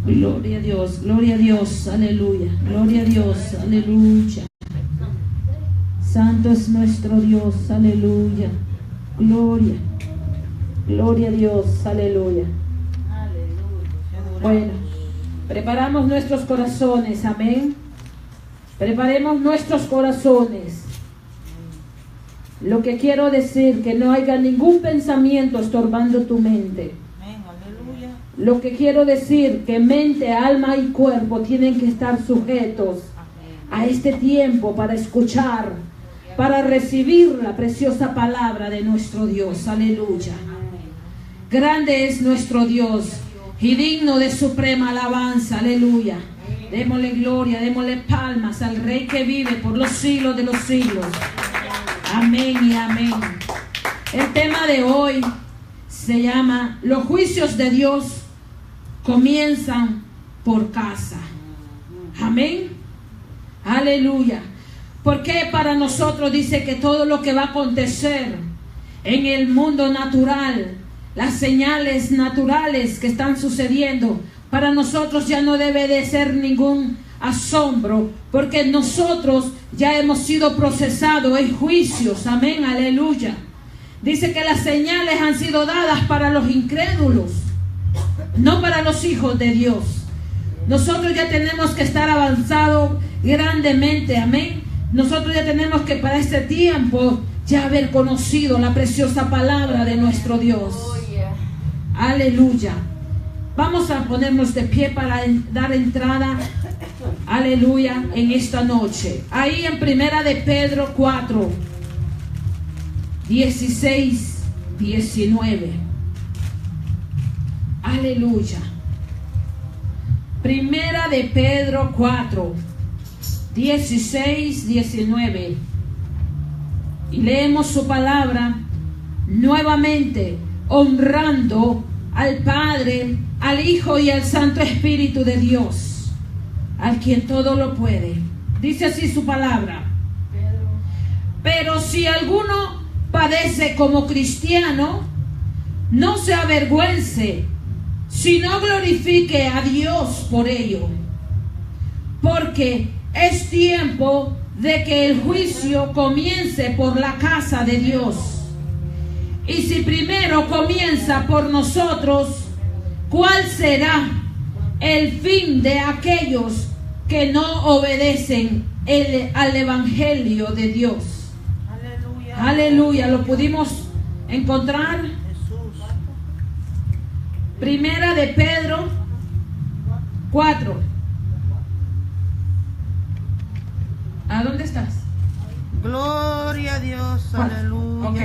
Gloria a Dios, aleluya. Gloria a Dios, aleluya. Santo es nuestro Dios, aleluya. Gloria. Gloria a Dios, aleluya. Bueno, preparamos nuestros corazones, amén. Preparemos nuestros corazones. Lo que quiero decir, que no haya ningún pensamiento estorbando tu mente. Lo que quiero decir, que mente, alma y cuerpo tienen que estar sujetos a este tiempo para escuchar, para recibir la preciosa palabra de nuestro Dios. Aleluya. Grande es nuestro Dios y digno de suprema alabanza. Aleluya. Démosle gloria, démosle palmas al Rey que vive por los siglos de los siglos. Amén y amén. El tema de hoy se llama: los juicios de Dios comienzan por casa. Amén. Aleluya. Porque para nosotros dice que todo lo que va a acontecer en el mundo natural, las señales naturales que están sucediendo, para nosotros ya no debe de ser ningún asombro, porque nosotros ya hemos sido procesados en juicios. Amén, aleluya. Dice que las señales han sido dadas para los incrédulos, no para los hijos de Dios. Nosotros ya tenemos que estar avanzados grandemente, amén. Nosotros ya tenemos que para este tiempo ya haber conocido la preciosa palabra de nuestro Dios. Aleluya. Vamos a ponernos de pie para dar entrada, aleluya, en esta noche. Ahí en Primera de Pedro 4, 16, 19. Aleluya. Primera de Pedro 4, 16, 19. Y leemos su palabra nuevamente, honrando al Padre, al Hijo y al Santo Espíritu de Dios, al quien todo lo puede. Dice así su palabra: pero si alguno padece como cristiano, no se avergüence, sino glorifique a Dios por ello, porque es tiempo de que el juicio comience por la casa de Dios. Y si primero comienza por nosotros, ¿cuál será el fin de aquellos que no obedecen al Evangelio de Dios? Aleluya. Aleluya. ¿Lo pudimos encontrar? Primera de Pedro 4. ¿A dónde estás? Gloria a Dios, aleluya. Ok.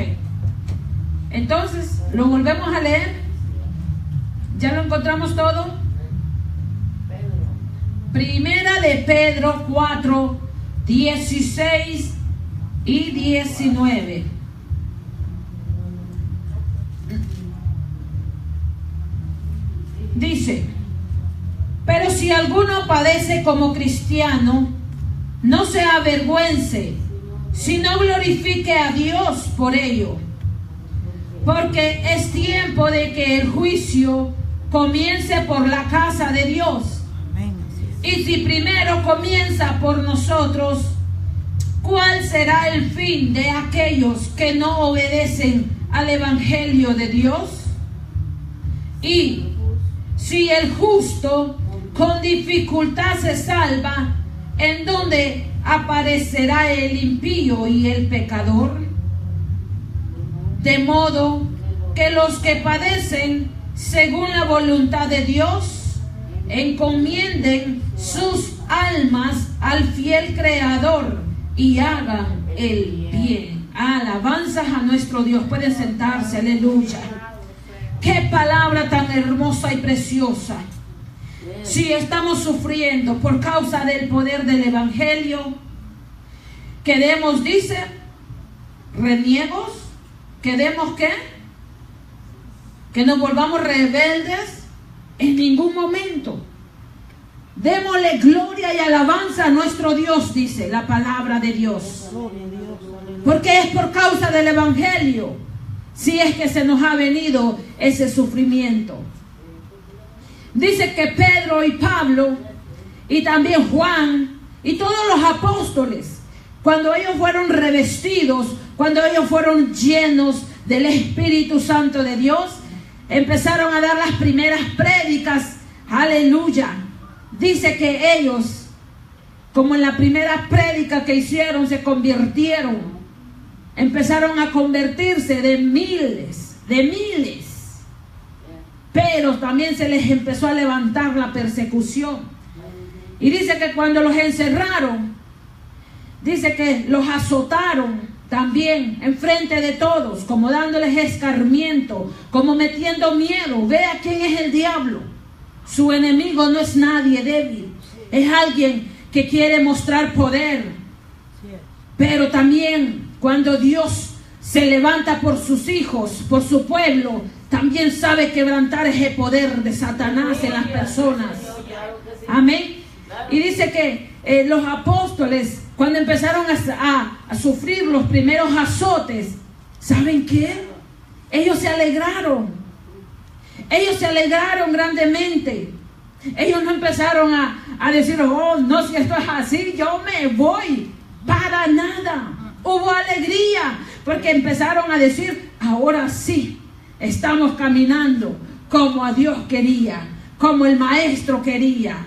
Entonces, lo volvemos a leer. ¿Ya lo encontramos todo? Primera de Pedro 4, 16 y 19. Dice: pero si alguno padece como cristiano, no se avergüence, sino glorifique a Dios por ello, porque es tiempo de que el juicio comience por la casa de Dios. Y si primero comienza por nosotros, ¿cuál será el fin de aquellos que no obedecen al Evangelio de Dios? Y si el justo con dificultad se salva, ¿en dónde aparecerá el impío y el pecador? De modo que los que padecen según la voluntad de Dios encomienden sus almas al fiel Creador y hagan el bien. Alabanzas a nuestro Dios. Pueden sentarse, aleluya. Qué palabra tan hermosa y preciosa. Si estamos sufriendo por causa del poder del Evangelio, quedemos, dice, reniegos, quedemos que nos volvamos rebeldes en ningún momento. Démosle gloria y alabanza a nuestro Dios, dice la palabra de Dios. Porque es por causa del Evangelio si es que se nos ha venido ese sufrimiento. Dice que Pedro y Pablo y también Juan y todos los apóstoles, cuando ellos fueron revestidos, cuando ellos fueron llenos del Espíritu Santo de Dios, empezaron a dar las primeras prédicas. Aleluya. Dice que ellos, como en la primera prédica que hicieron, se convirtieron. Empezaron a convertirse de miles. Pero también se les empezó a levantar la persecución. Y dice que cuando los encerraron, dice que los azotaron también enfrente de todos, como dándoles escarmiento, como metiendo miedo. Vea quién es el diablo. Su enemigo no es nadie débil, es alguien que quiere mostrar poder. Pero también cuando Dios se levanta por sus hijos, por su pueblo, también sabe quebrantar ese poder de Satanás en las personas. Amén. Y dice que los apóstoles, cuando empezaron a sufrir los primeros azotes, ¿saben qué? Ellos se alegraron. Ellos se alegraron grandemente. Ellos no empezaron a decir, oh, no, si esto es así, yo me voy. Para nada. Hubo alegría, porque empezaron a decir, ahora sí, estamos caminando como a Dios quería, como el Maestro quería.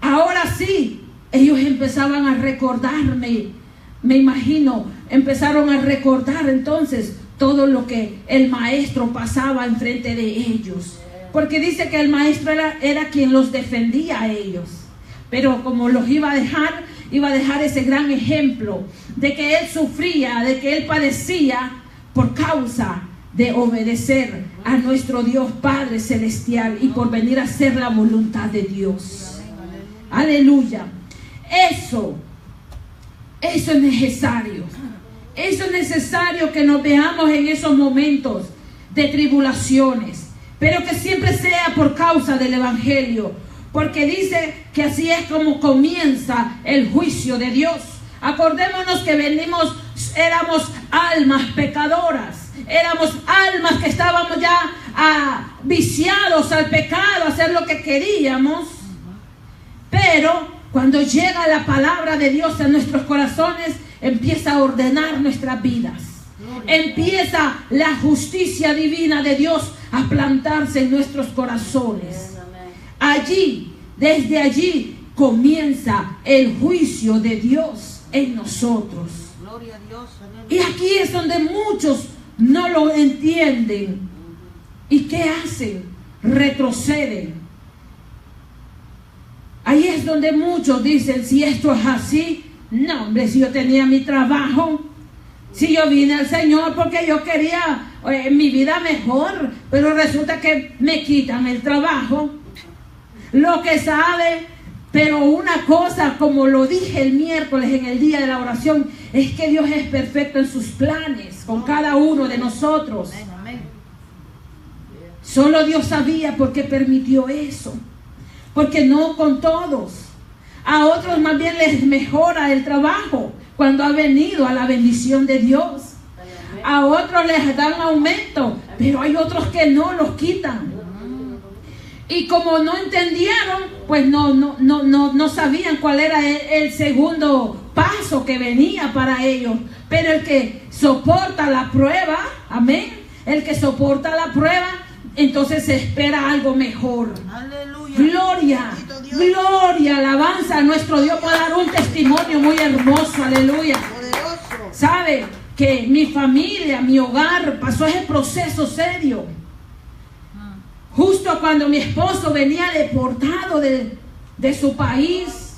Ahora sí, ellos empezaban a recordarme, me imagino, empezaron a recordar entonces todo lo que el Maestro pasaba enfrente de ellos. Porque dice que el Maestro era quien los defendía a ellos. Pero como los iba a dejar ese gran ejemplo de que Él sufría, de que Él padecía por causa de obedecer a nuestro Dios Padre Celestial y por venir a hacer la voluntad de Dios. Aleluya. Eso es necesario. Eso es necesario, que nos veamos en esos momentos de tribulaciones, pero que siempre sea por causa del Evangelio, porque dice que así es como comienza el juicio de Dios. Acordémonos que éramos almas pecadoras, éramos almas que estábamos ya viciados al pecado, a hacer lo que queríamos. Pero cuando llega la palabra de Dios en nuestros corazones, empieza a ordenar nuestras vidas. Empieza la justicia divina de Dios a plantarse en nuestros corazones. Allí, desde allí, comienza el juicio de Dios en nosotros. Y aquí es donde muchos no lo entienden. ¿Y qué hacen? Retroceden. Ahí es donde muchos dicen, si esto es así, no, hombre, si yo tenía mi trabajo, si yo vine al Señor porque yo quería mi vida mejor, pero resulta que me quitan el trabajo. Lo que sabe, pero una cosa, como lo dije el miércoles en el día de la oración, es que Dios es perfecto en sus planes con cada uno de nosotros. Solo Dios sabía por qué permitió eso. Porque no con todos. A otros más bien les mejora el trabajo cuando ha venido a la bendición de Dios. A otros les dan aumento, pero hay otros que no, los quitan. Y como no entendieron, pues no sabían cuál era el segundo paso que venía para ellos. Pero el que soporta la prueba, amén, el que soporta la prueba, entonces se espera algo mejor. Aleluya. Gloria, alabanza a nuestro Dios. Para dar un testimonio muy hermoso, aleluya. Sabe que mi familia, mi hogar pasó ese proceso serio. Justo cuando mi esposo venía deportado de su país.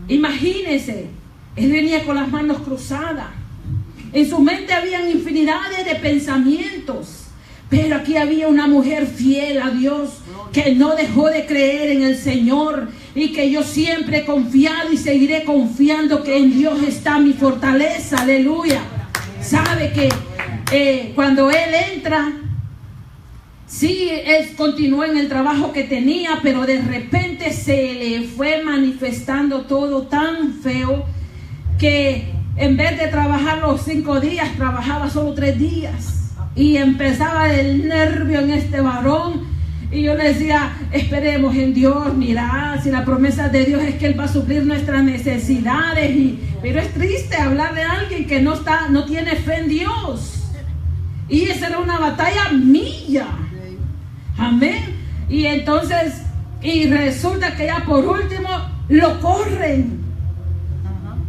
Imagínense, él venía con las manos cruzadas. En su mente habían infinidades de pensamientos. Pero aquí había una mujer fiel a Dios, que no dejó de creer en el Señor, y que yo siempre he confiado y seguiré confiando que en Dios está mi fortaleza. Aleluya. Sabe que cuando él entra, sí, él continuó en el trabajo que tenía, pero de repente se le fue manifestando todo tan feo que en vez de trabajar los 5 días, trabajaba solo 3 días. Y empezaba el nervio en este varón. Y yo le decía, esperemos en Dios, mira, si la promesa de Dios es que Él va a suplir nuestras necesidades. Pero es triste hablarle a alguien que no tiene fe en Dios. Y esa era una batalla mía. Amén. Y entonces, y resulta que ya por último lo corren.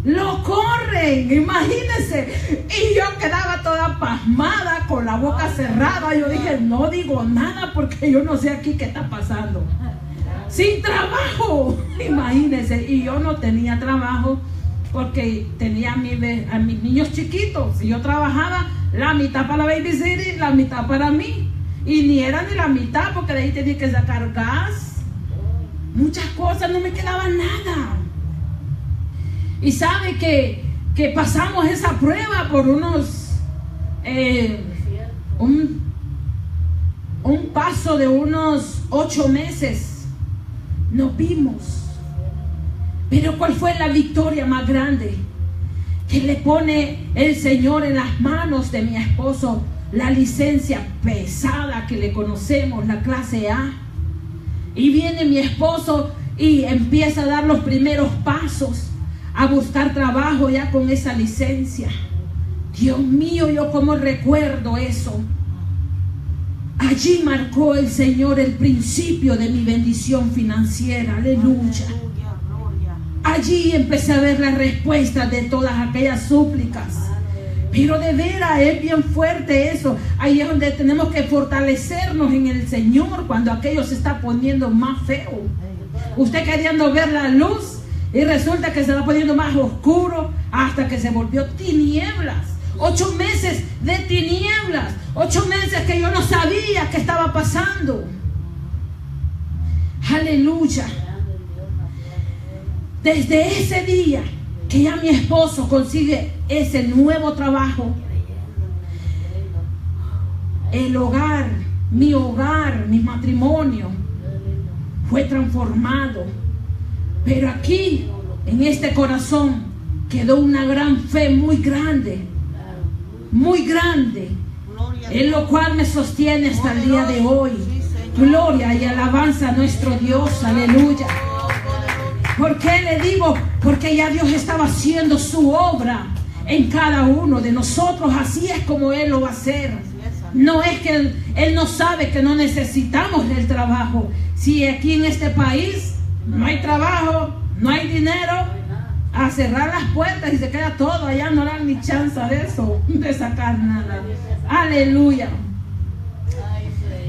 Lo corren, imagínense. Y yo quedaba toda pasmada, con la boca cerrada. Yo dije, no digo nada porque yo no sé aquí qué está pasando. Sin trabajo, imagínense. Y yo no tenía trabajo porque tenía a mis niños chiquitos. Y yo trabajaba la mitad para la babysitter y la mitad para mí. Y ni era ni la mitad porque de ahí tenía que sacar gas. Muchas cosas, no me quedaba nada. Y sabe que pasamos esa prueba por unos un paso de unos 8 meses. Nos vimos. Pero ¿cuál fue la victoria más grande? Que le pone el Señor en las manos de mi esposo la licencia pesada que le conocemos, la clase A. Y viene mi esposo y empieza a dar los primeros pasos a buscar trabajo ya con esa licencia. Dios mío, yo como recuerdo eso. Allí marcó el Señor el principio de mi bendición financiera. Aleluya. Allí empecé a ver la respuesta de todas aquellas súplicas. Pero de veras es bien fuerte eso. Ahí es donde tenemos que fortalecernos en el Señor cuando aquello se está poniendo más feo. Usted queriendo ver la luz y resulta que se va poniendo más oscuro hasta que se volvió tinieblas. 8 meses de tinieblas. 8 meses que yo no sabía qué estaba pasando. Aleluya. Desde ese día que ya mi esposo consigue ese nuevo trabajo, el hogar, mi matrimonio fue transformado. Pero aquí, en este corazón, quedó una gran fe muy grande, en lo cual me sostiene hasta el día de hoy. Gloria y alabanza a nuestro Dios, aleluya. ¿Por qué le digo? Porque ya Dios estaba haciendo su obra en cada uno de nosotros. Así es como Él lo va a hacer. No es que Él no sabe que no necesitamos el trabajo. Si aquí en este país no hay trabajo, no hay dinero, a cerrar las puertas y se queda todo allá, no dan ni chance de eso, de sacar nada. Aleluya.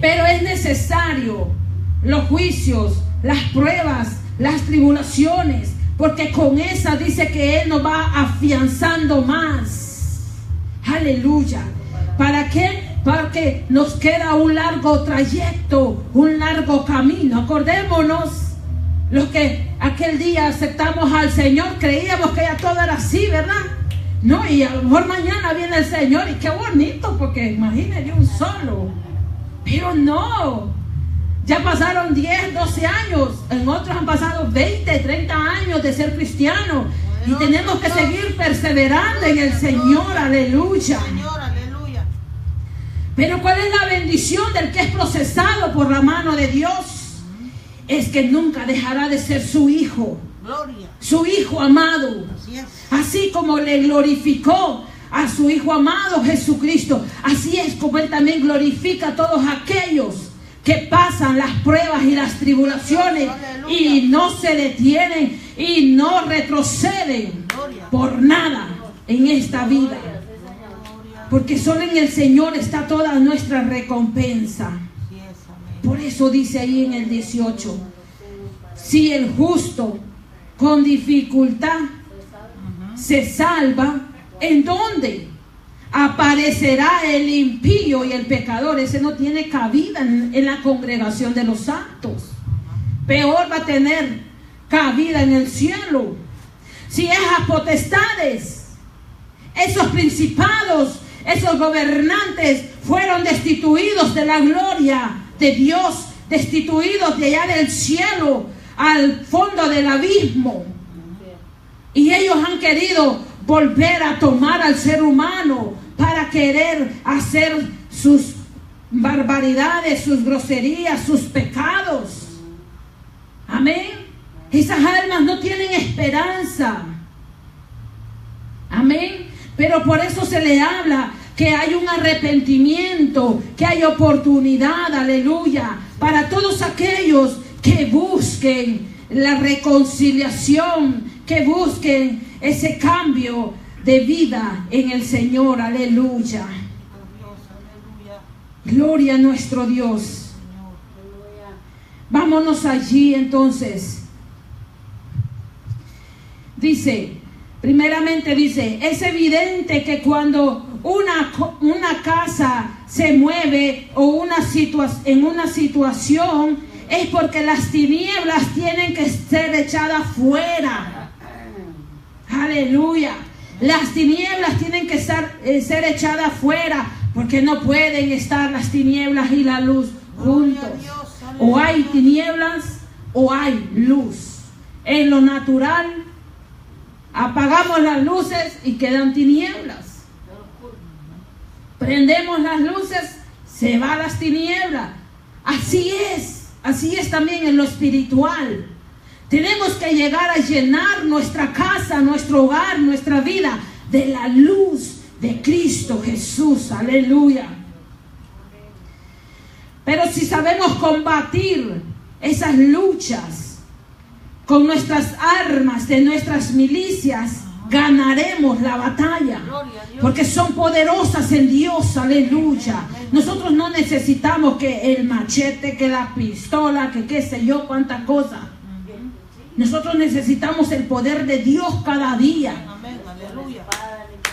Pero es necesario los juicios, las pruebas, las tribulaciones, porque con esa dice que Él nos va afianzando más. Aleluya. ¿Para qué? Porque nos queda un largo trayecto, un largo camino. Acordémonos, los que aquel día aceptamos al Señor, creíamos que ya todo era así, ¿verdad? No, y a lo mejor mañana viene el Señor y qué bonito, porque imagínense un solo. Pero no, ya pasaron 10, 12 años, en otros han pasado 20, 30 años de ser cristianos. Y tenemos que seguir perseverando en el Señor, aleluya. Pero ¿cuál es la bendición del que es procesado por la mano de Dios? Es que nunca dejará de ser su hijo. Su hijo amado. Así como le glorificó a su hijo amado Jesucristo, así es como Él también glorifica a todos aquellos que pasan las pruebas y las tribulaciones y no se detienen y no retroceden por nada en esta vida. Porque solo en el Señor está toda nuestra recompensa. Por eso dice ahí en el 18, si el justo con dificultad se salva, ¿en dónde aparecerá el impío y el pecador? Ese no tiene cabida en la congregación de los santos. Peor va a tener cabida en el cielo. Si esas potestades, esos principados, esos gobernantes fueron destituidos de la gloria de Dios, destituidos de allá del cielo al fondo del abismo, y ellos han querido volver a tomar al ser humano para querer hacer sus barbaridades, sus groserías, sus pecados. Amén. Esas almas no tienen esperanza. Amén. Pero por eso se le habla que hay un arrepentimiento, que hay oportunidad, aleluya, para todos aquellos que busquen la reconciliación, que busquen ese cambio de vida en el Señor, aleluya. Gloria a nuestro Dios. Vámonos allí entonces. Dice, primeramente dice, es evidente que cuando una casa se mueve o en una situación es porque las tinieblas tienen que ser echadas fuera. Aleluya. Las tinieblas tienen que ser echadas fuera, porque no pueden estar las tinieblas y la luz juntos. O hay tinieblas o hay luz. En lo natural, apagamos las luces y quedan tinieblas. Prendemos las luces, se van las tinieblas. Así es también en lo espiritual. Tenemos que llegar a llenar nuestra casa, nuestro hogar, nuestra vida de la luz de Cristo Jesús. Aleluya. Pero si sabemos combatir esas luchas con nuestras armas de nuestras milicias, ganaremos la batalla, porque son poderosas en Dios. Aleluya. Nosotros no necesitamos que el machete, que la pistola, que qué sé yo, cuánta cosa. Nosotros necesitamos el poder de Dios cada día.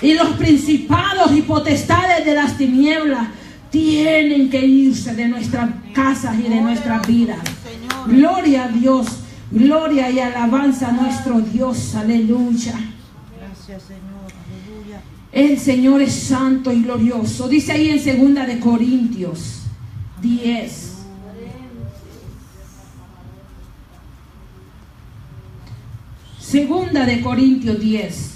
Y los principados y potestades de las tinieblas tienen que irse de nuestras casas y de nuestras vidas. Gloria a Dios, gloria y alabanza a nuestro Dios. Aleluya. Gracias, Señor. Aleluya. El Señor es santo y glorioso. Dice ahí en 2 de Corintios 10. Segunda de Corintios 10.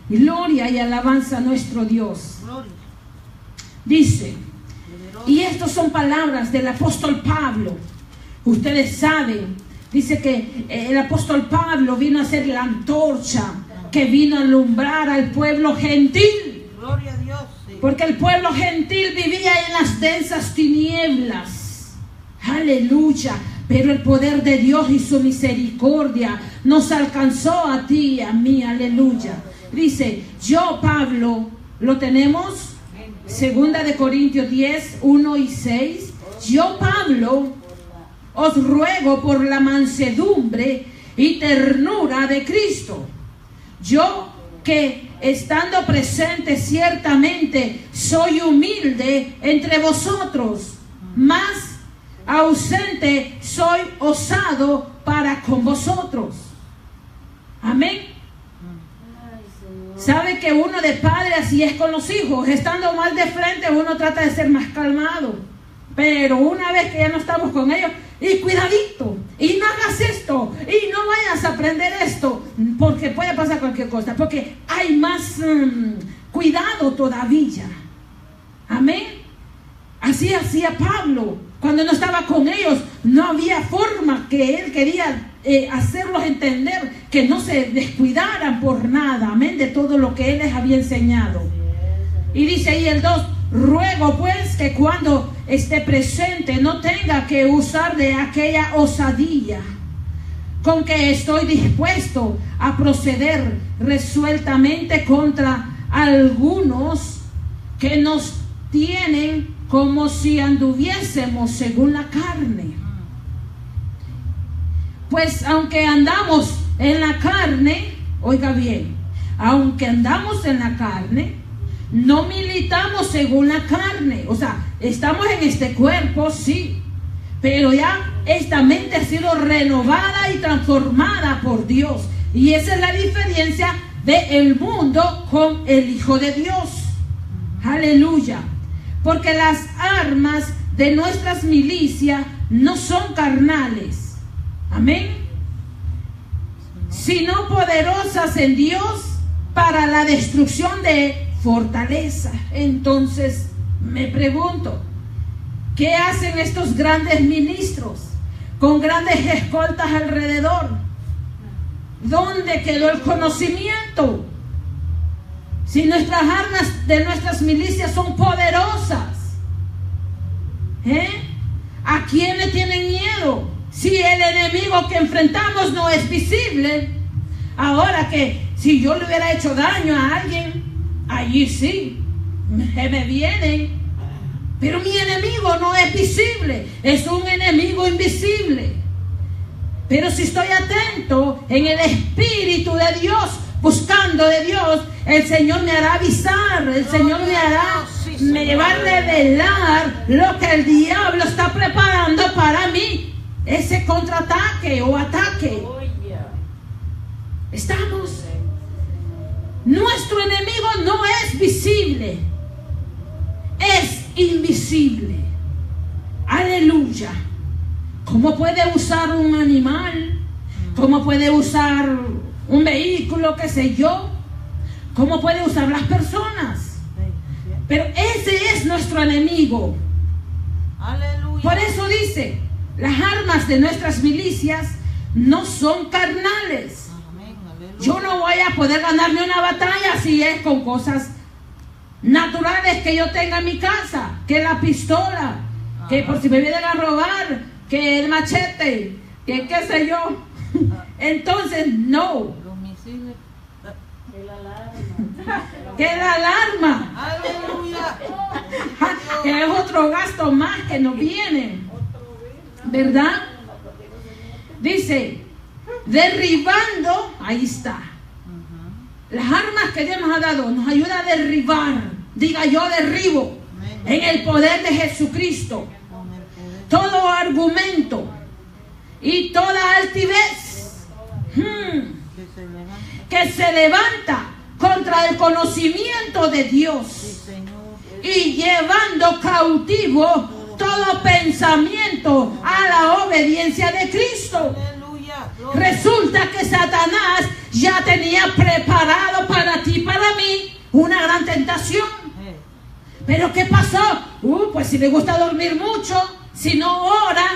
Gloria y alabanza a nuestro Dios. Dice, y estas son palabras del apóstol Pablo. Ustedes saben, dice que el apóstol Pablo vino a ser la antorcha que vino a alumbrar al pueblo gentil. Gloria a Dios. Sí. Porque el pueblo gentil vivía en las densas tinieblas. Aleluya. Pero el poder de Dios y su misericordia nos alcanzó a ti y a mí. Aleluya. Dice, yo Pablo, ¿lo tenemos? 2 de Corintios 10, 1 y 6. Yo Pablo os ruego por la mansedumbre y ternura de Cristo. Yo que estando presente ciertamente soy humilde entre vosotros, mas ausente soy osado para con vosotros. Amén. Sabe que uno de padre así es con los hijos. Estando más de frente uno trata de ser más calmado, pero una vez que ya no estamos con ellos, y cuidadito, y no hagas esto, y no vayas a aprender esto, porque puede pasar cualquier cosa, porque hay más cuidado todavía. Amén. Así hacía Pablo. Cuando no estaba con ellos, no había forma, que él quería hacerlos entender que no se descuidaran por nada, amén, de todo lo que él les había enseñado. Y dice ahí el 2, ruego pues que cuando esté presente no tenga que usar de aquella osadía con que estoy dispuesto a proceder resueltamente contra algunos que nos tienen como si anduviésemos según la carne. Pues aunque andamos en la carne, oiga bien, aunque andamos en la carne, no militamos según la carne. O sea, estamos en este cuerpo, sí, pero ya esta mente ha sido renovada y transformada por Dios. Y esa es la diferencia del mundo con el Hijo de Dios. Aleluya. Porque las armas de nuestras milicias no son carnales. Amén. Sino poderosas en Dios para la destrucción de fortaleza. Entonces me pregunto, ¿qué hacen estos grandes ministros con grandes escoltas alrededor? ¿Dónde quedó el conocimiento? Si nuestras armas de nuestras milicias son poderosas, ¿a quién le tienen miedo? Si el enemigo que enfrentamos no es visible. Ahora que si yo le hubiera hecho daño a alguien, allí sí, me vienen. Pero mi enemigo no es visible, es un enemigo invisible. Pero si estoy atento en el Espíritu de Dios, buscando de Dios, el Señor me hará avisar, el Señor me va a revelar lo que el diablo está preparando para mí, ese contraataque o ataque. Estamos. Nuestro enemigo no es visible, es invisible. Aleluya. ¿Cómo puede usar un animal? ¿Cómo puede usar un vehículo, qué sé yo? ¿Cómo puede usar las personas? Pero ese es nuestro enemigo. Aleluya. Por eso dice, las armas de nuestras milicias no son carnales. Amén, aleluya. Yo no voy a poder ganarme una batalla si es con cosas naturales que yo tenga en mi casa, que la pistola, que por si me vienen a robar, que el machete, que qué sé yo. Entonces no. Los misiles. Que la alarma, Aleluya. que es otro gasto más que nos viene, ¿verdad? Dice, derribando, ahí está. Las armas que Dios nos ha dado nos ayuda a derribar. Diga, yo derribo en el poder de Jesucristo todo argumento y toda altivez que se levanta contra el conocimiento de Dios, y llevando cautivo todo pensamiento a la obediencia de Cristo. Resulta que Satanás ya tenía preparado para ti, para mí, una gran tentación. Pero ¿qué pasó? Pues si le gusta dormir mucho, si no ora,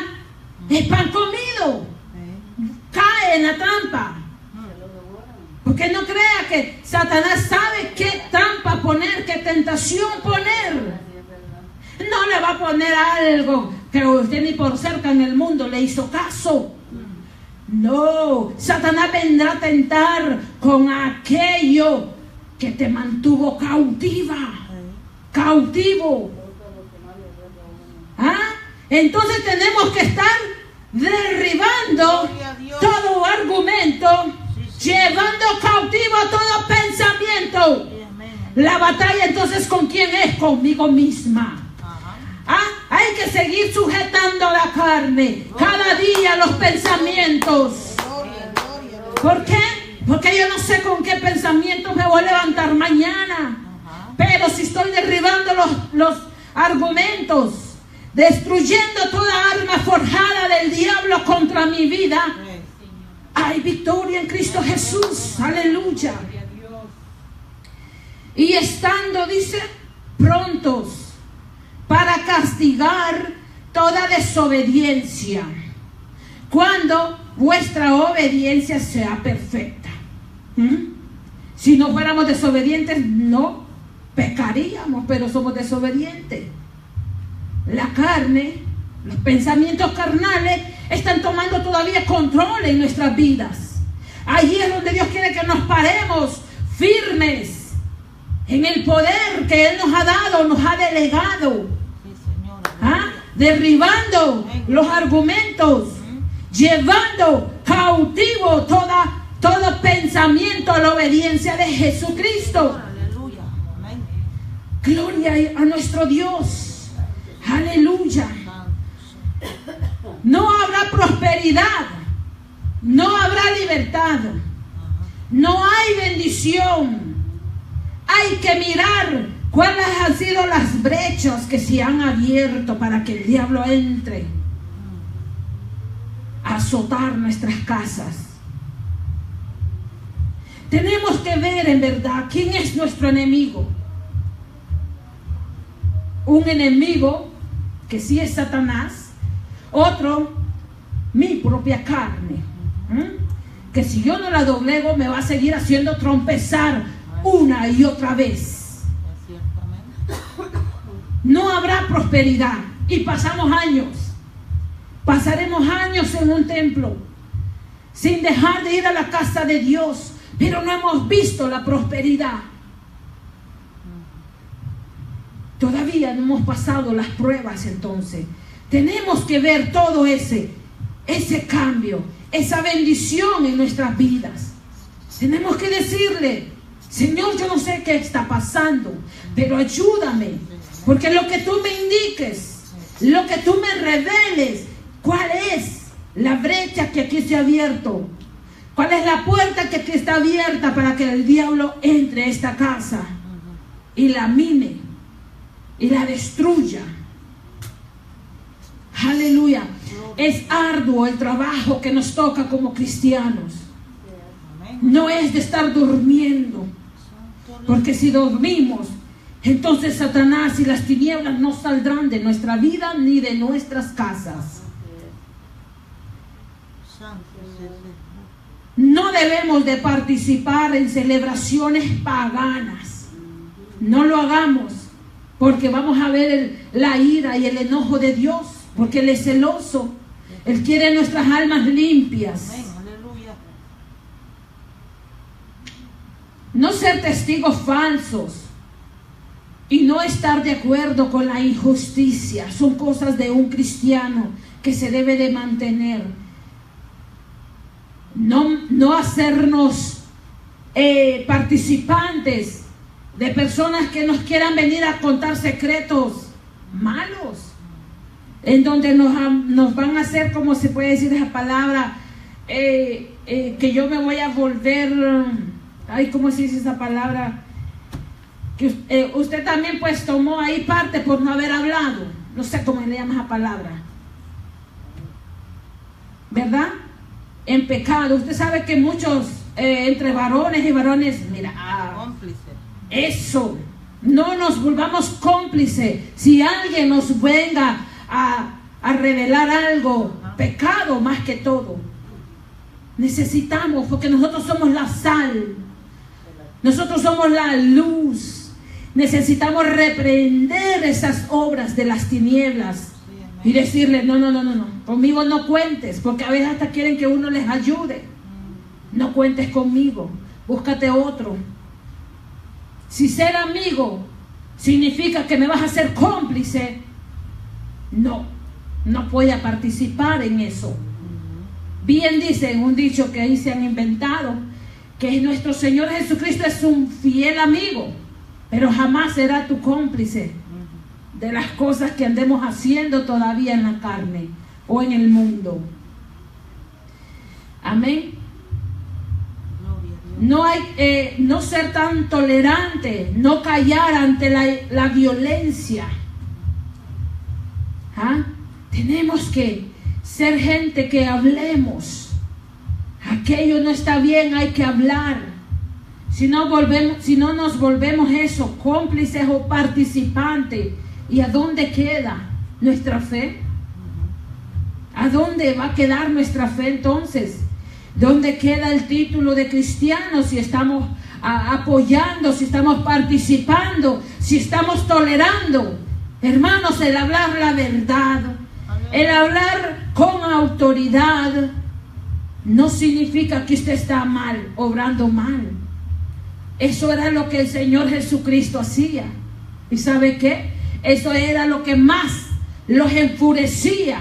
es pan comido. Cae en la trampa. Porque no crea que Satanás sabe qué trampa poner, qué tentación poner. No le va a poner algo que usted ni por cerca en el mundo le hizo caso. No, Satanás vendrá a tentar con aquello que te mantuvo cautiva, cautivo. Entonces tenemos que estar derribando todo argumento, llevando cautivo todo pensamiento. La batalla entonces ¿con quién es? Conmigo misma. Hay que seguir sujetando la carne cada día, los pensamientos. ¿Por qué? Porque yo no sé con qué pensamientos me voy a levantar mañana. Pero si estoy derribando los argumentos, destruyendo toda arma forjada del diablo contra mi vida, hay victoria en Cristo Jesús. Aleluya. Y estando, dice, prontos para castigar toda desobediencia, cuando vuestra obediencia sea perfecta. Si no fuéramos desobedientes, no pecaríamos, pero somos desobedientes. La carne, los pensamientos carnales están tomando todavía control en nuestras vidas. Allí es donde Dios quiere que nos paremos firmes en el poder que Él nos ha dado, nos ha delegado. Derribando los argumentos, llevando cautivo todo pensamiento a la obediencia de Jesucristo. Aleluya. Amén. Gloria a nuestro Dios. Aleluya. No habrá prosperidad, no habrá libertad, no hay bendición. Hay que mirar cuáles han sido las brechas que se han abierto para que el diablo entre a azotar nuestras casas. Tenemos que ver en verdad quién es nuestro enemigo. un enemigo que sí es Satanás, otro mi propia carne, que si yo no la doblego me va a seguir haciendo trompezar una y otra vez. No habrá prosperidad y pasaremos años en un templo sin dejar de ir a la casa de Dios, pero no hemos visto la prosperidad. Todavía no hemos pasado las pruebas. Entonces tenemos que ver todo ese cambio, esa bendición en nuestras vidas. Tenemos que decirle: Señor, yo no sé qué está pasando, pero ayúdame, porque lo que tú me indiques, lo que tú me reveles, cuál es la brecha que aquí se ha abierto, cuál es la puerta que aquí está abierta para que el diablo entre a esta casa y la mine y la destruya. Aleluya. Es arduo el trabajo que nos toca como cristianos. No es de estar durmiendo, porque si dormimos, entonces Satanás y las tinieblas no saldrán de nuestra vida ni de nuestras casas. No debemos de participar en celebraciones paganas. No lo hagamos, porque vamos a ver la ira y el enojo de Dios, porque Él es celoso. Él quiere nuestras almas limpias. No ser testigos falsos y no estar de acuerdo con la injusticia son cosas de un cristiano que se debe de mantener. No hacernos participantes de personas que nos quieran venir a contar secretos malos, en donde nos van a hacer, como se puede decir esa palabra, que yo me voy a volver, ¿cómo se dice esa palabra? Que usted también pues tomó ahí parte por no haber hablado. No sé cómo le llama esa palabra, ¿verdad? En pecado. Usted sabe que muchos entre varones y varones, mira, eso, no nos volvamos cómplices. Si alguien nos venga a revelar algo, pecado más que todo, necesitamos, porque nosotros somos la sal, nosotros somos la luz. Necesitamos reprender esas obras de las tinieblas y decirle: no, conmigo no cuentes, porque a veces hasta quieren que uno les ayude. No cuentes conmigo, búscate otro. Si ser amigo significa que me vas a ser cómplice, no voy a participar en eso. Bien dicen un dicho que ahí se han inventado, que nuestro Señor Jesucristo es un fiel amigo, pero jamás será tu cómplice de las cosas que andemos haciendo todavía en la carne o en el mundo. Amén. No ser tan tolerante, no callar ante la violencia. Tenemos que ser gente que hablemos. Aquello no está bien, hay que hablar. Si no nos volvemos eso, cómplices o participantes, ¿y a dónde queda nuestra fe? ¿A dónde va a quedar nuestra fe entonces? ¿Dónde queda el título de cristiano si estamos apoyando, si estamos participando, si estamos tolerando? Hermanos, el hablar la verdad, el hablar con autoridad, no significa que usted está mal, obrando mal. Eso era lo que el Señor Jesucristo hacía. ¿Y sabe qué? Eso era lo que más los enfurecía.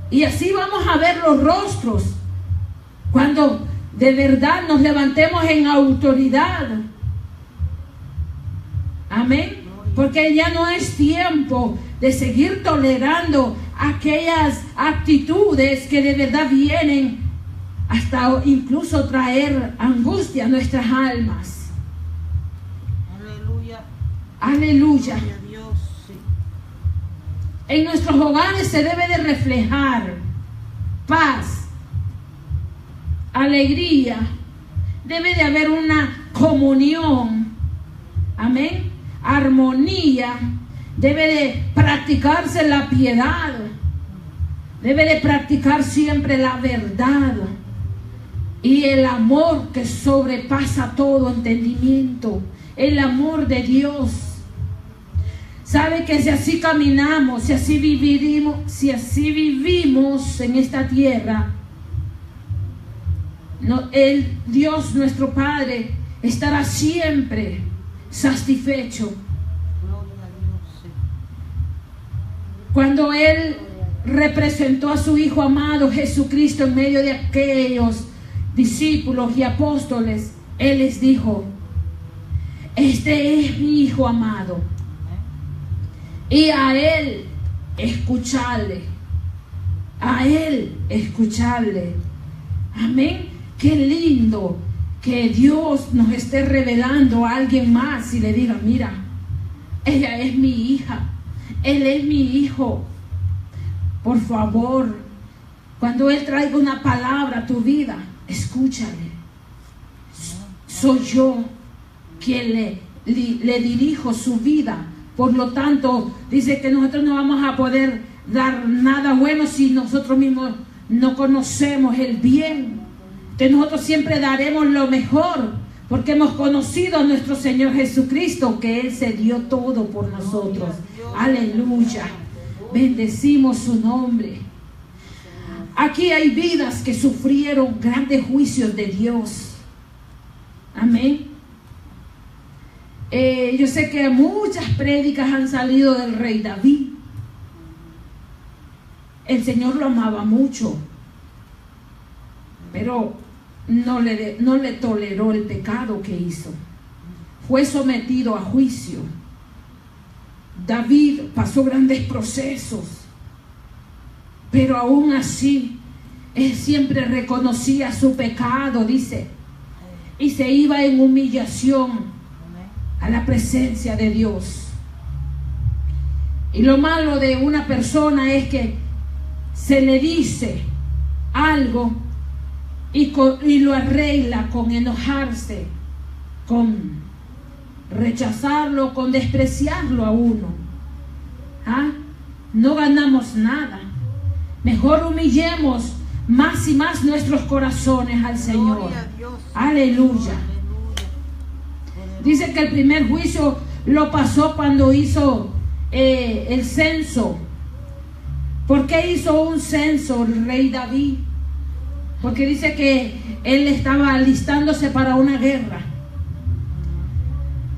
Y así vamos a ver los rostros cuando de verdad nos levantemos en autoridad. Amén. Porque ya no es tiempo de seguir tolerando aquellas actitudes que de verdad vienen hasta incluso traer angustia a nuestras almas. Aleluya. Aleluya. Gloria a Dios, sí. En nuestros hogares se debe de reflejar paz, alegría. Debe de haber una comunión. Amén. Armonía. debe de practicarse la piedad, debe de practicar siempre la verdad y el amor que sobrepasa todo entendimiento, el amor de Dios. Sabe que si así caminamos, si así vivimos en esta tierra, el Dios nuestro Padre estará siempre satisfecho. Cuando Él representó a su Hijo amado Jesucristo en medio de aquellos discípulos y apóstoles, Él les dijo: este es mi Hijo amado, y a Él escucharle, a Él escucharle. Amén. Qué lindo que Dios nos esté revelando a alguien más y le diga: mira, ella es mi hija, Él es mi hijo. Por favor, cuando Él traiga una palabra a tu vida, escúchale. Soy yo quien le dirijo su vida. Por lo tanto, dice que nosotros no vamos a poder dar nada bueno si nosotros mismos no conocemos el bien. Que nosotros siempre daremos lo mejor, porque hemos conocido a nuestro Señor Jesucristo, que Él se dio todo por nosotros. Aleluya. Bendecimos su nombre. Aquí hay vidas que sufrieron grandes juicios de Dios. Amén. Yo sé que muchas prédicas han salido del rey David. El Señor lo amaba mucho, pero no le toleró el pecado que hizo. Fue sometido a juicio. David pasó grandes procesos, pero aún así él siempre reconocía su pecado, dice, y se iba en humillación a la presencia de Dios. Y lo malo de una persona es que se le dice algo y lo arregla con enojarse, con rechazarlo, con despreciarlo a uno. ¿Ah? No ganamos nada. Mejor humillemos más y más nuestros corazones al Señor. Aleluya. Dice que el primer juicio lo pasó cuando hizo el censo. ¿Por qué hizo un censo el rey David? Porque dice que él estaba alistándose para una guerra.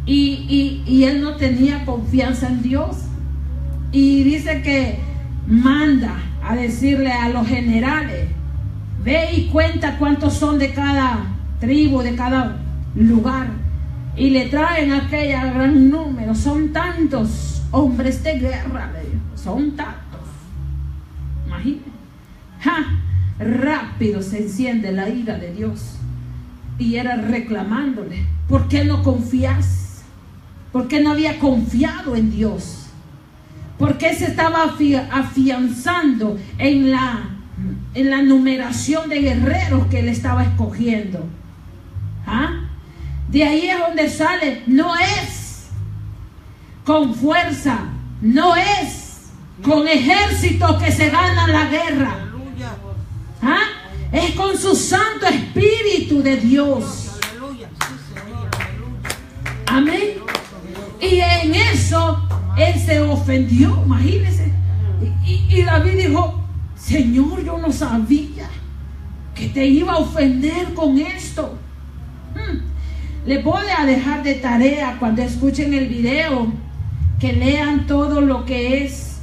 Y él no tenía confianza en Dios. Y dice que manda a decirle a los generales: ve y cuenta cuántos son de cada tribu, de cada lugar. Y le traen aquella gran número. Son tantos hombres de guerra, le dijo. Son tantos. Imagínense. Rápido se enciende la ira de Dios. Y era reclamándole: ¿por qué no confías? ¿Por qué no había confiado en Dios? ¿Por qué se estaba afianzando en la numeración de guerreros que él estaba escogiendo? De ahí es donde sale: no es con fuerza, no es con ejército que se gana la guerra. Es con su Santo Espíritu de Dios. Amén. Y en eso él se ofendió, imagínense. Y David dijo: Señor, yo no sabía que te iba a ofender con esto. Les voy a dejar de tarea cuando escuchen el video, que lean todo lo que es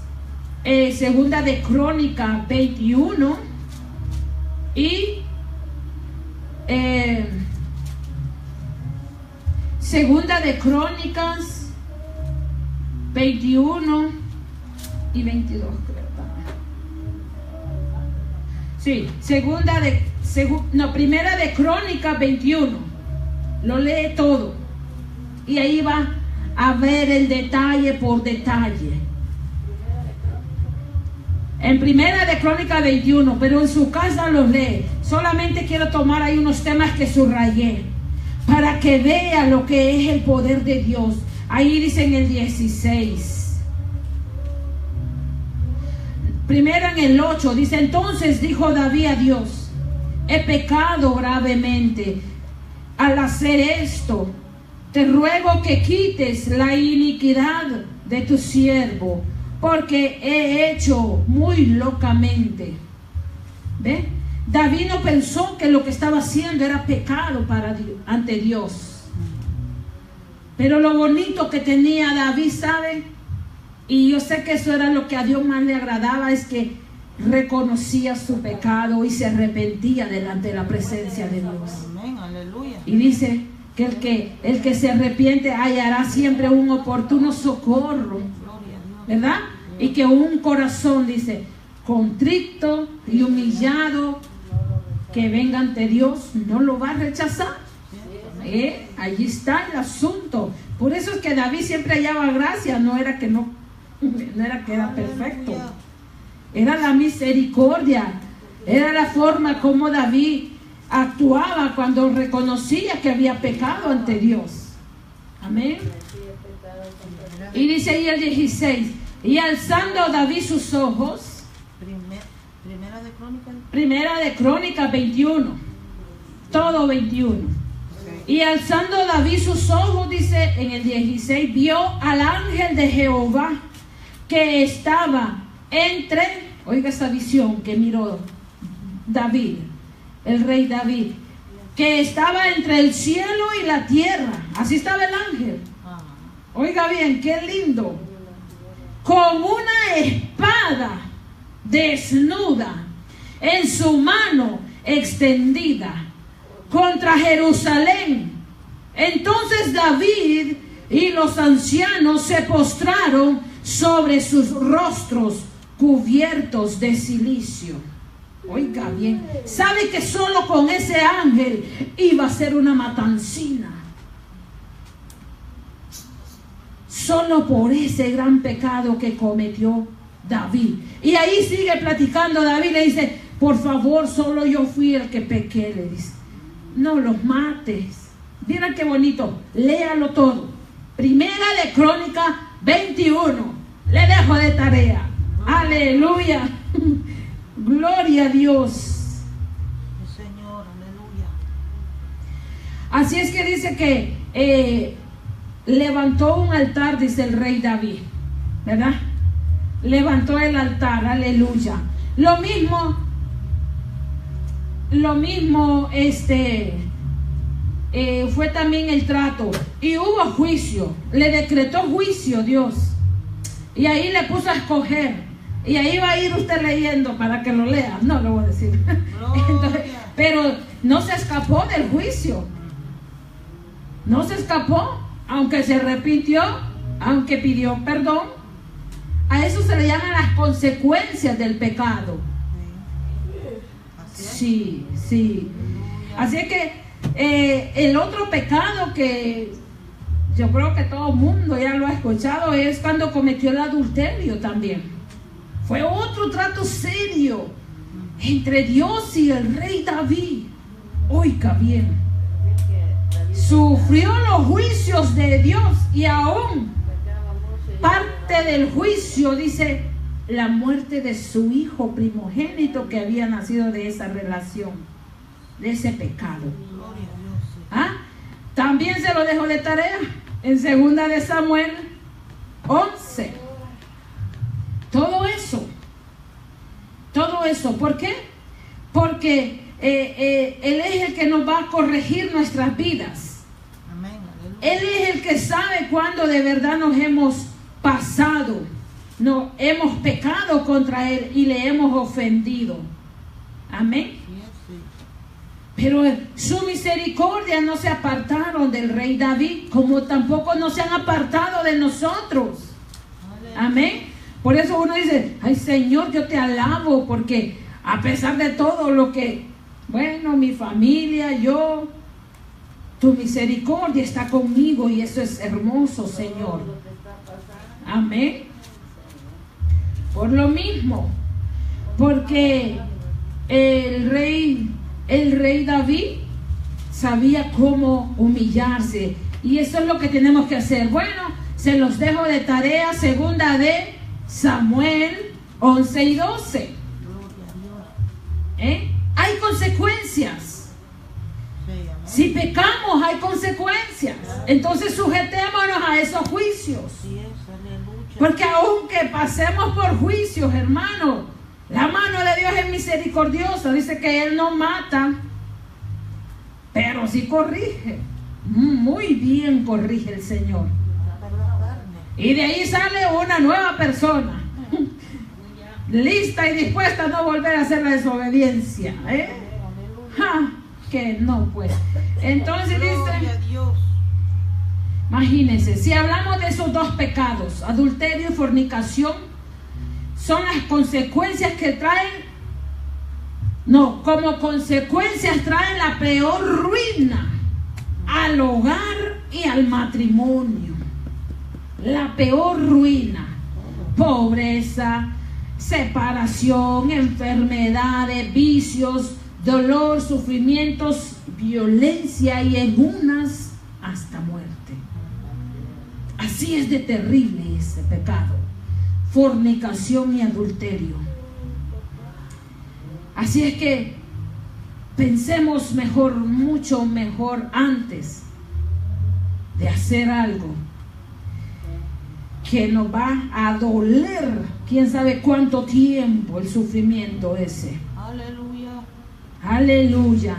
Segunda de Crónicas 21 y Segunda de Crónicas 21 y 22, creo. Sí, Primera de Crónicas 21. Lo lee todo y ahí va a ver el detalle por detalle. En Primera de Crónicas 21, pero en su casa los lee. Solamente quiero tomar ahí unos temas que subrayé para que vea lo que es el poder de Dios. Ahí dice en el 16: Primero en el 8 dice: entonces dijo David a Dios: he pecado gravemente al hacer esto. Te ruego que quites la iniquidad de tu siervo, porque he hecho muy locamente. ¿Ve? David no pensó que lo que estaba haciendo era pecado para Dios, ante Dios. Pero lo bonito que tenía David, ¿sabe? Y yo sé que eso era lo que a Dios más le agradaba, es que reconocía su pecado y se arrepentía delante de la presencia de Dios. Amén, aleluya. Y dice que el que se arrepiente hallará siempre un oportuno socorro, Gloria a Dios. ¿verdad? Y que un corazón, dice, contrito y humillado, que venga ante Dios, no lo va a rechazar. Allí está el asunto. Por eso es que David siempre hallaba gracia. No era que era perfecto, era la misericordia, era la forma como David actuaba cuando reconocía que había pecado ante Dios. Amén. Y dice ahí el 16: y alzando David sus ojos. Primera de Crónicas 21, todo 21. Y alzando David sus ojos, dice en el 16, vio al ángel de Jehová que estaba entre, oiga esa visión que miró David, el rey David, que estaba entre el cielo y la tierra. Así estaba el ángel. Oiga bien, qué lindo. Con una espada desnuda en su mano extendida contra Jerusalén. Entonces David y los ancianos se postraron sobre sus rostros cubiertos de cilicio. Oiga bien, sabe que solo con ese ángel iba a ser una matancina. Solo por ese gran pecado que cometió David. Y ahí sigue platicando David, le dice: por favor, solo yo fui el que pequé, le dice. No los mates. Mira qué bonito, léalo todo. Primera de Crónicas 21. Le dejo de tarea. Aleluya. Gloria a Dios. Señor, aleluya. Así es que dice que levantó un altar, dice el rey David, ¿verdad? Levantó el altar, aleluya. Lo mismo, fue también el trato. Y hubo juicio, le decretó juicio Dios. Y ahí le puso a escoger. Y ahí va a ir usted leyendo para que lo lea. No lo voy a decir. Entonces, pero no se escapó del juicio. No se escapó, aunque se arrepintió, aunque pidió perdón. A eso se le llaman las consecuencias del pecado. Sí, sí. Así es que el otro pecado que yo creo que todo el mundo ya lo ha escuchado es cuando cometió el adulterio también. Fue otro trato serio entre Dios y el rey David. Oiga bien, sufrió los juicios de Dios y aún parte del juicio, dice, la muerte de su hijo primogénito que había nacido de esa relación, de ese pecado. ¿Ah? También se lo dejo de tarea en 2 de Samuel 11. Todo eso, ¿por qué? Porque Él es el que nos va a corregir nuestras vidas. Amén, Él es el que sabe cuándo de verdad nos hemos pasado, no hemos pecado contra Él y le hemos ofendido. Amén. Pero su misericordia no se apartaron del rey David, como tampoco no se han apartado de nosotros. Amén. Por eso uno dice: ay Señor, yo te alabo, porque a pesar de todo lo que, bueno, mi familia, yo, tu misericordia está conmigo, y eso es hermoso, Señor. Amén. Por lo mismo, porque el rey David sabía cómo humillarse, y eso es lo que tenemos que hacer. Bueno, se los dejo de tarea. 2 de Samuel 11 y 12. Gloria a Dios. Hay consecuencias. Sí, amén. Si pecamos, hay consecuencias. Entonces sujetémonos a esos juicios. Así es, aleluya. Porque aunque pasemos por juicios, hermano, la mano de Dios es misericordiosa. Dice que Él no mata, pero sí corrige. Muy bien corrige el Señor. Por la carne. Y de ahí sale una nueva persona, lista y dispuesta a no volver a hacer la desobediencia. Aleluya. Ja, que no, pues. Entonces Gloria dice, a Dios. imagínense, si hablamos de esos dos pecados, adulterio y fornicación, son las consecuencias que traen, no, como consecuencias traen la peor ruina al hogar y al matrimonio. La peor ruina: pobreza, separación, enfermedades, vicios, dolor, sufrimientos, violencia y en unas hasta muerte. Así es de terrible ese pecado: fornicación y adulterio. Así es que pensemos mejor, mucho mejor, antes de hacer algo que nos va a doler, quién sabe cuánto tiempo, el sufrimiento ese. Aleluya. Aleluya.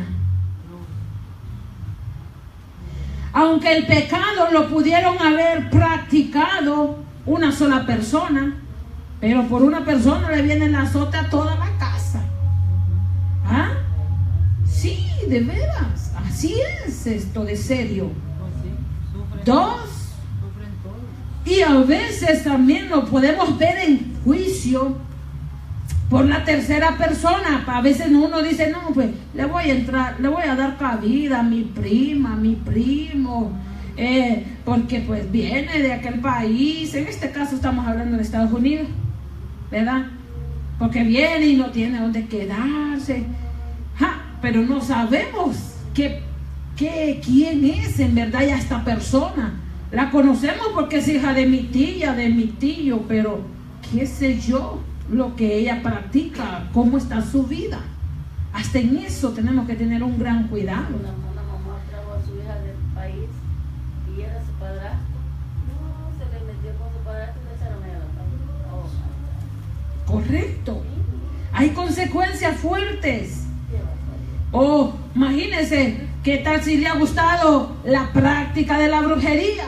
Aunque el pecado lo pudieron haber practicado una sola persona, pero por una persona le viene el azote a toda la casa. ¿Ah? Sí, de veras, así es esto de serio. Pues sí, sufren. Dos, Sufren todos. y a veces también lo podemos ver en juicio por la tercera persona. A veces uno dice, no, pues le voy a dar cabida a mi prima, a mi primo, porque pues viene de aquel país. En este caso estamos hablando de Estados Unidos, ¿verdad? Porque viene y no tiene dónde quedarse. Pero no sabemos quién es en verdad ya esta persona. La conocemos porque es hija de mi tía, de mi tío, pero qué sé yo lo que ella practica, cómo está su vida. Hasta en eso tenemos que tener un gran cuidado. Una mamá trajo a su hija del país y era su padrastro. No, se le metió con su padrastro y le echaron a la casa. Correcto. Hay consecuencias fuertes. O imagínense, ¿qué tal si le ha gustado la práctica de la brujería?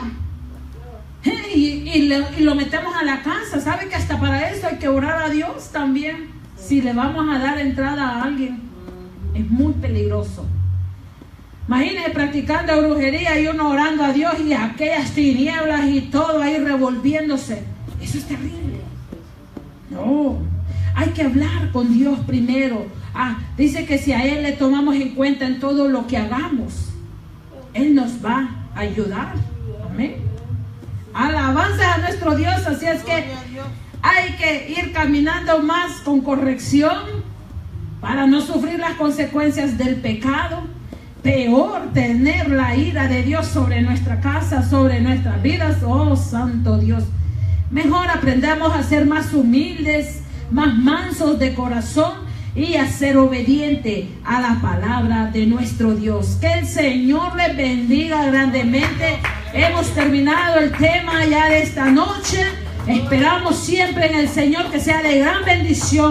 Y lo metemos a la casa. ¿Sabe que hasta para eso hay que orar a Dios también? Si le vamos a dar entrada a alguien, es muy peligroso. Imagínense practicando brujería y uno orando a Dios y aquellas tinieblas y todo ahí revolviéndose. Eso es terrible. No, hay que hablar con Dios primero. Dice que si a Él le tomamos en cuenta en todo lo que hagamos, Él nos va a ayudar. Amén. Alabanza a nuestro Dios. Así es que Gloria a Dios. hay que ir caminando más con corrección para no sufrir las consecuencias del pecado. Peor, tener la ira de Dios sobre nuestra casa, sobre nuestras vidas. Oh, santo Dios. Mejor aprendamos a ser más humildes, más mansos de corazón y a ser obediente a la palabra de nuestro Dios. Que el Señor les bendiga grandemente. Hemos terminado el tema ya de esta noche. Esperamos siempre en el Señor que sea de gran bendición.